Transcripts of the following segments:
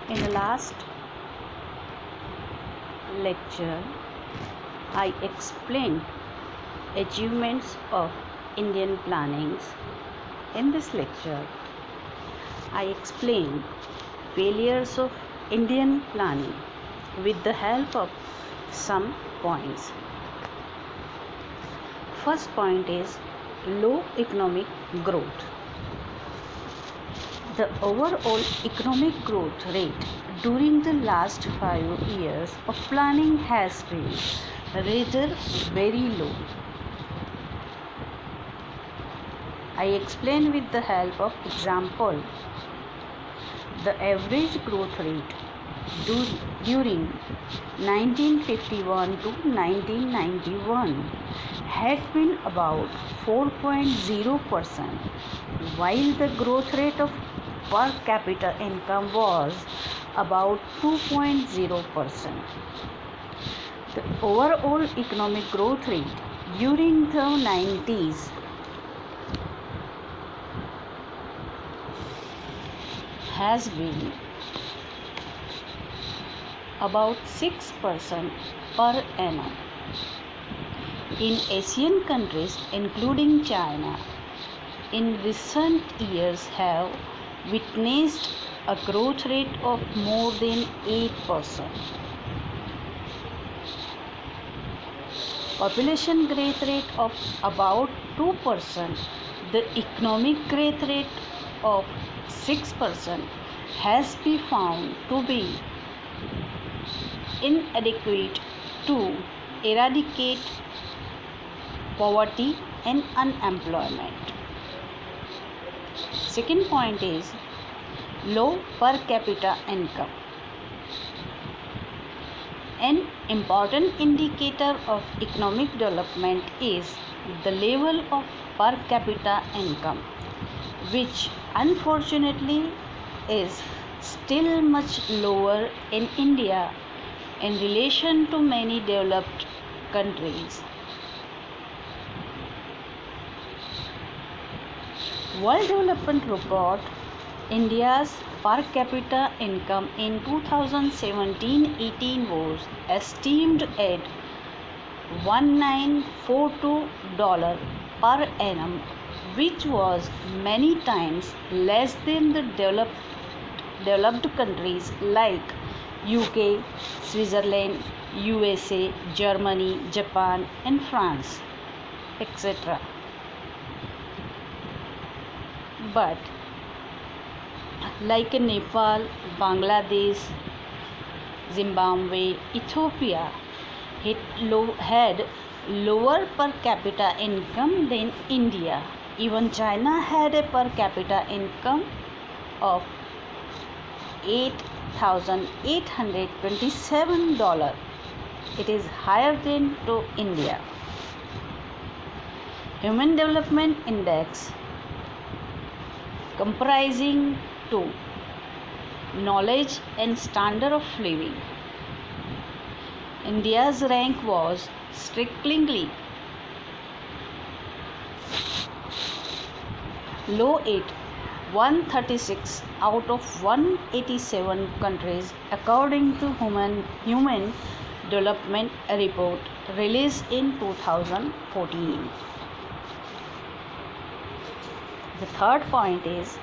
In the last lecture, I explained achievements of Indian plannings. In this lecture, I explained failures of Indian planning with the help of some points. First point is low economic growth. The overall economic growth rate during the last 5 years of planning has been rather very low. I explain with the help of example. The average growth rate during 1951 to 1991 had been about 4.0%, while the growth rate of per capita income was about 2.0%. The overall economic growth rate during the 90s has been about 6% per annum. In Asian countries, including China, in recent years have witnessed a growth rate of more than 8%. Population growth rate of about 2%, the economic growth rate of 6% has been found to be inadequate to eradicate poverty and unemployment. Second point is low per capita income. An important indicator of economic development is the level of per capita income, which unfortunately is still much lower in India in relation to many developed countries. World Development Report India's per capita income in 2017-18 was estimated at $1942 per annum, which was many times less than the developed countries like UK, Switzerland, USA, Germany, Japan, and France, etc. But like in Nepal, Bangladesh, Zimbabwe, Ethiopia had lower per capita income than India. Even China had a per capita income of $8,827. It is higher than to India. Human Development Index comprising two knowledge and standard of living. India's rank was strikingly low at 136 out of 187 countries according to Human Development Report released in 2014. The third point is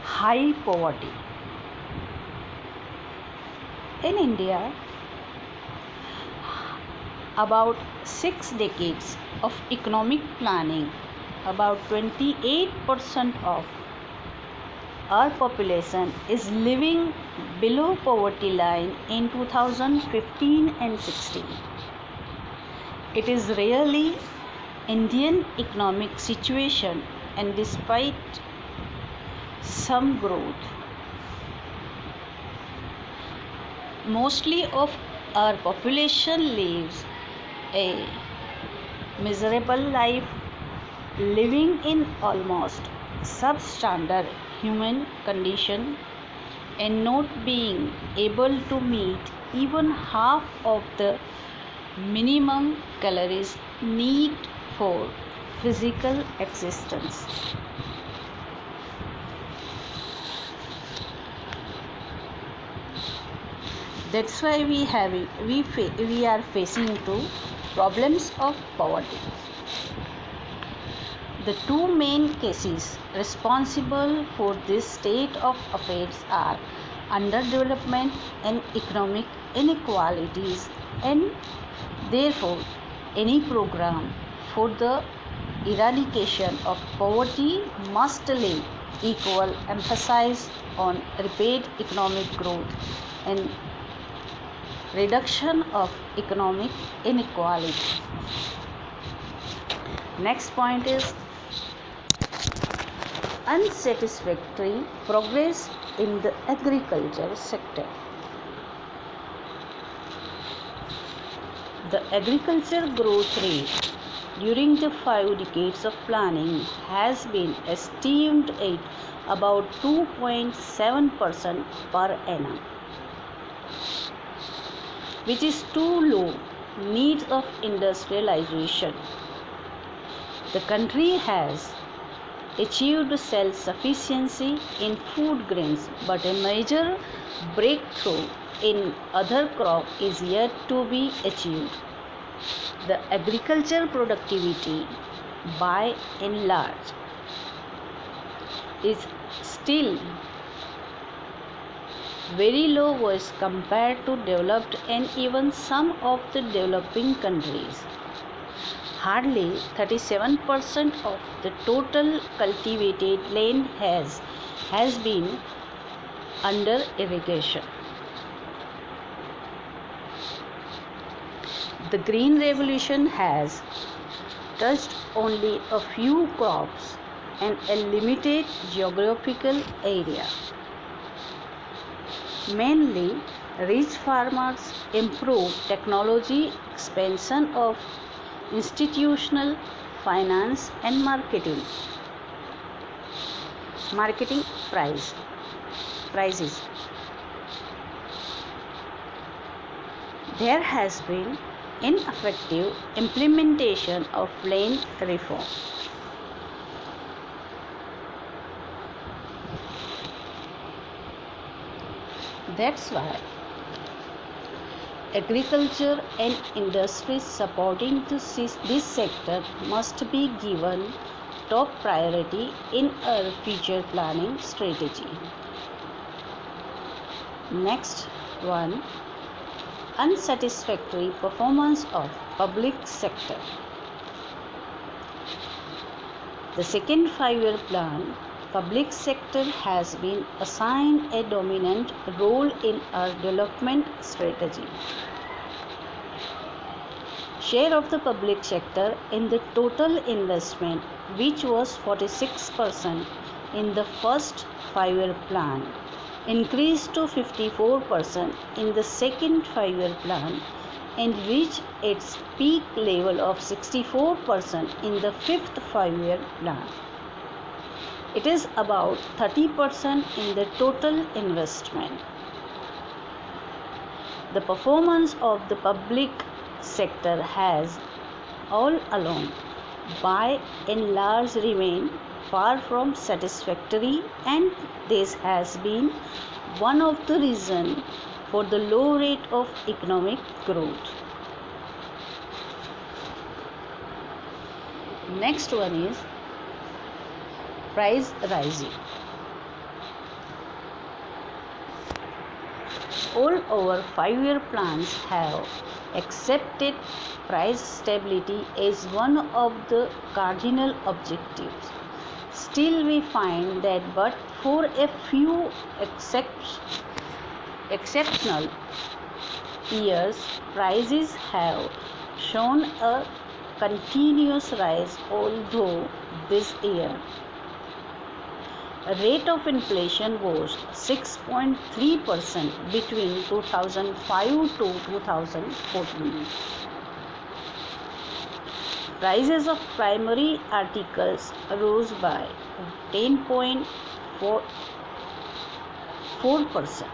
high poverty. In India, about 6 decades of economic planning, about 28% of our population is living below poverty line in 2015 and 16. It is really Indian economic situation, and despite some growth, mostly of our population lives a miserable life, living in almost substandard human condition and not being able to meet even half of the minimum calories needed for physical existence. That's why we are facing two problems of poverty. The two main cases responsible for this state of affairs are underdevelopment and economic inequalities, and therefore any program for the eradication of poverty must lay equal emphasis on rapid economic growth and reduction of economic inequality. Next point is unsatisfactory progress in the agriculture sector. The agriculture growth rate during the 5 decades of planning has been estimated at about 2.7% per annum, which is too low. Needs of industrialization. The country has achieved self-sufficiency in food grains, but a major breakthrough in other crop is yet to be achieved. The agriculture productivity by and large is still very low as compared to developed and even some of the developing countries. Hardly 37% of the total cultivated land has been under irrigation. The Green Revolution has touched only a few crops and a limited geographical area. Mainly, rich farmers improve technology, expansion of institutional finance and marketing prices. There has been ineffective implementation of land reform. That's why agriculture and industries supporting this sector must be given top priority in our future planning strategy. Next one, unsatisfactory performance of public sector. The second 5-year plan, public sector has been assigned a dominant role in our development strategy. Share of the public sector in the total investment, which was 46% in the first 5-year plan, increased to 54% in the second 5-year plan and reached its peak level of 64% in the fifth 5-year plan. It is about 30% in the total investment. The performance of the public sector has all along by and large remained far from satisfactory, and this has been one of the reasons for the low rate of economic growth. Next one is price rising. All our 5-year plans have accepted price stability as one of the cardinal objectives. Still, we find that but for a few exceptional years, prices have shown a continuous rise, although this year rate of inflation was 6.3% between 2005 to 2014. Prices of primary articles rose by 10.4%.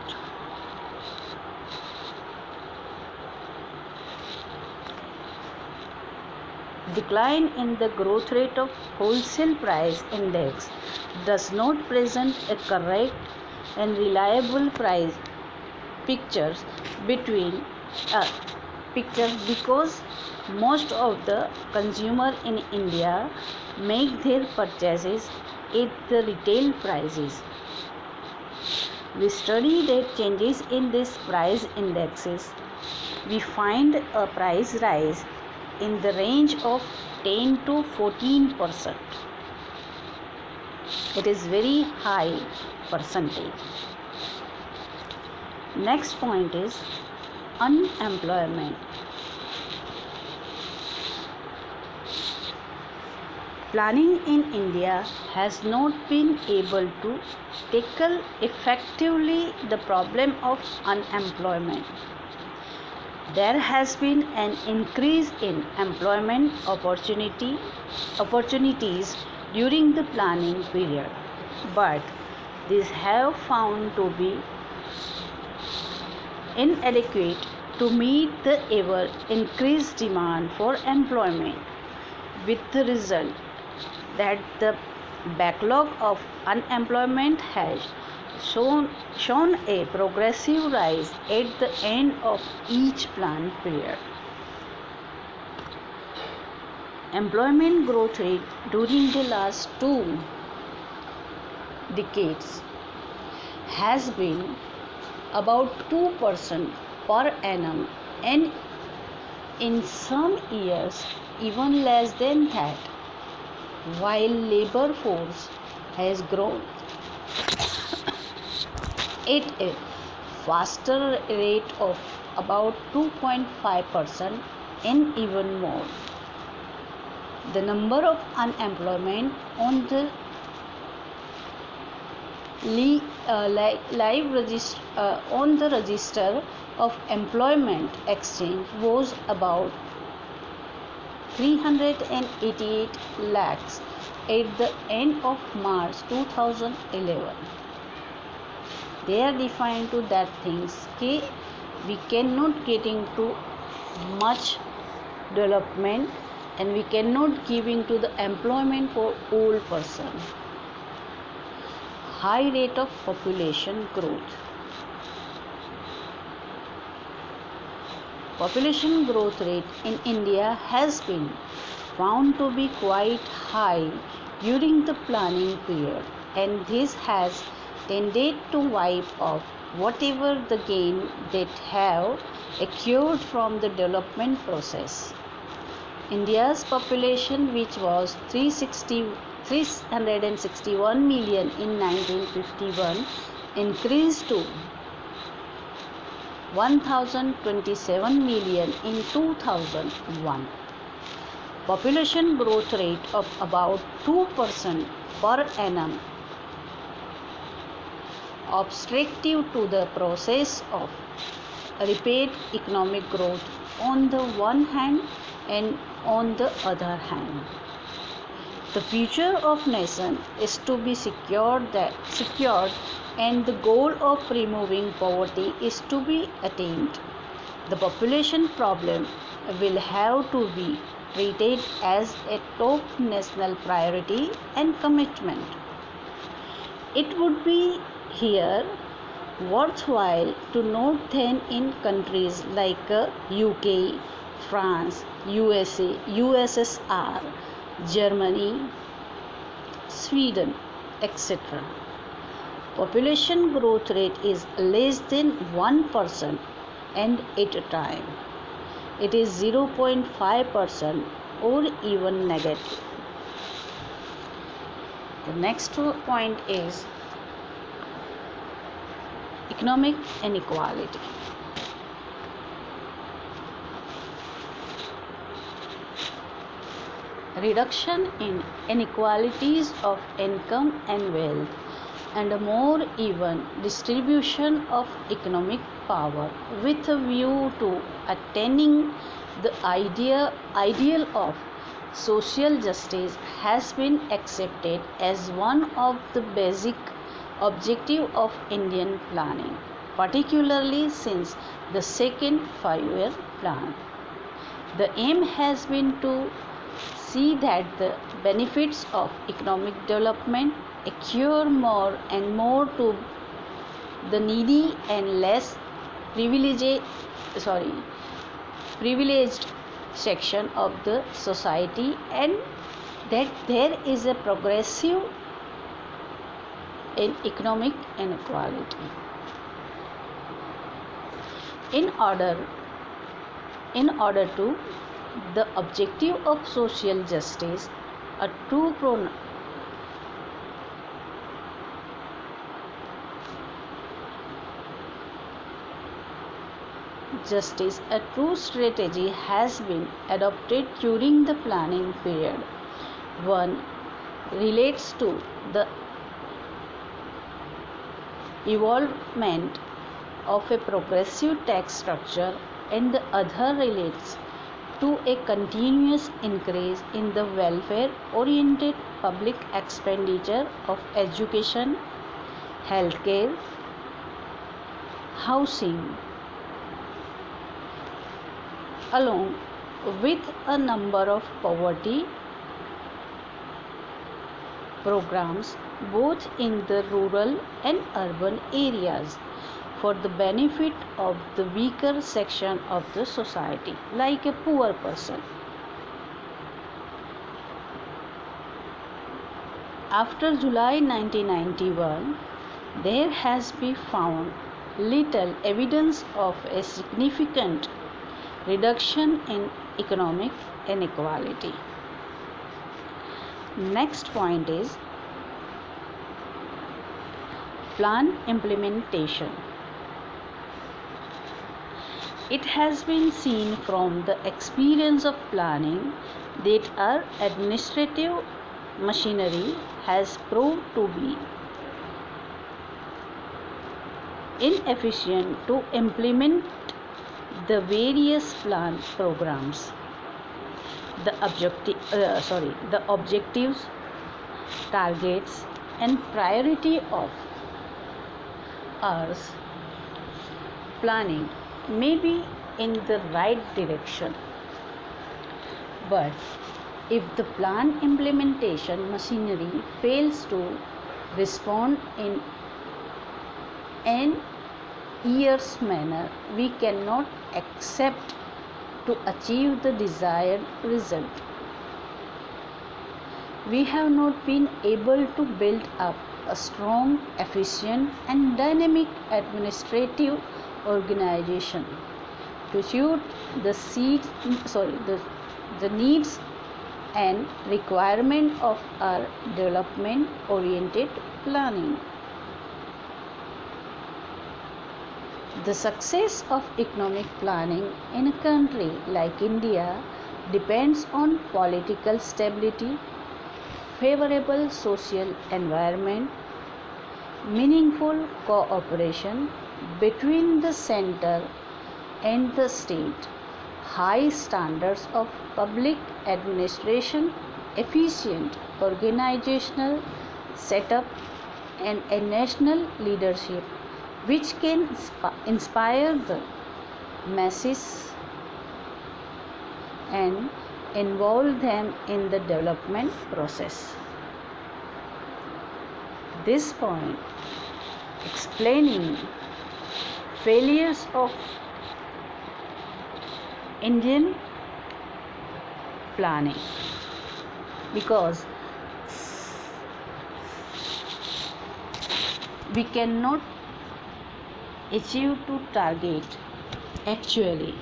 Decline in the growth rate of wholesale price index does not present a correct and reliable price pictures between uh, pictures because most of the consumer in India make their purchases at the retail prices. We study that changes in these price indexes. We find a price rise in the range of 10 to 14%. It is very high percentage. Next point is unemployment. Planning in India has not been able to tackle effectively the problem of unemployment. There has been an increase in employment opportunities during the planning period, but these have found to be inadequate to meet the ever increased demand for employment, with the result that the backlog of unemployment has shown a progressive rise at the end of each plan period. Employment growth rate during the last 2 decades has been about 2% per annum, and in some years even less than that, while labor force has grown at a faster rate of about 2.5% and even more. The number of unemployment on the on the register of employment exchange was about 388 lakhs at the end of March 2011. They are defined to that things कि we cannot get into much development and we cannot give into the employment for all person. High rate of population growth. Population growth rate in India has been found to be quite high during the planning period, and this has tended to wipe off whatever the gain that have accrued from the development process. India's population, which was 361 million in 1951, increased to 1027 million in 2001. Population growth rate of about 2% per annum obstructive to the process of rapid economic growth on the one hand, and on the other hand, the future of nation is to be secured and the goal of removing poverty is to be attained. The population problem will have to be treated as a top national priority and commitment. It would be here worthwhile to note that in countries like UK, France, USA, USSR, Germany, Sweden, etc., population growth rate is less than 1%, and at a time it is 0.5% or even negative. The next point is economic inequality. Reduction in inequalities of income and wealth, and a more even distribution of economic power with a view to attaining the ideal of social justice has been accepted as one of the basic objectives of Indian planning, particularly since the second 5-year plan. The aim has been to see that the benefits of economic development accrue more and more to the needy and less sorry privileged section of the society, and that there is a progressive in economic inequality. In order to the objective of social justice, a true a true strategy has been adopted during the planning period. One relates to the evolvement of a progressive tax structure, and the other relates to a continuous increase in the welfare oriented public expenditure of education, healthcare, housing, along with a number of poverty programs both in the rural and urban areas for the benefit of the weaker section of the society, like a poor person. After July 1991, there has been found little evidence of a significant reduction in economic inequality. Next point is plan implementation. It has been seen from the experience of planning that our administrative machinery has proved to be inefficient to implement the various plan programs. The objectives, targets, and priority of ours planning may be in the right direction, but if the plan implementation machinery fails to respond in an year's manner, we cannot accept to achieve the desired result. We have not been able to build up a strong, efficient, and dynamic administrative organization to suit the needs and requirement of our development oriented planning. The success of economic planning in a country like India depends on political stability, favorable social environment, meaningful cooperation between the center and the state, high standards of public administration, efficient organizational setup, and a national leadership which can inspire the masses and involve them in the development process. This point explaining failures of Indian planning, because we cannot achieve to target actually.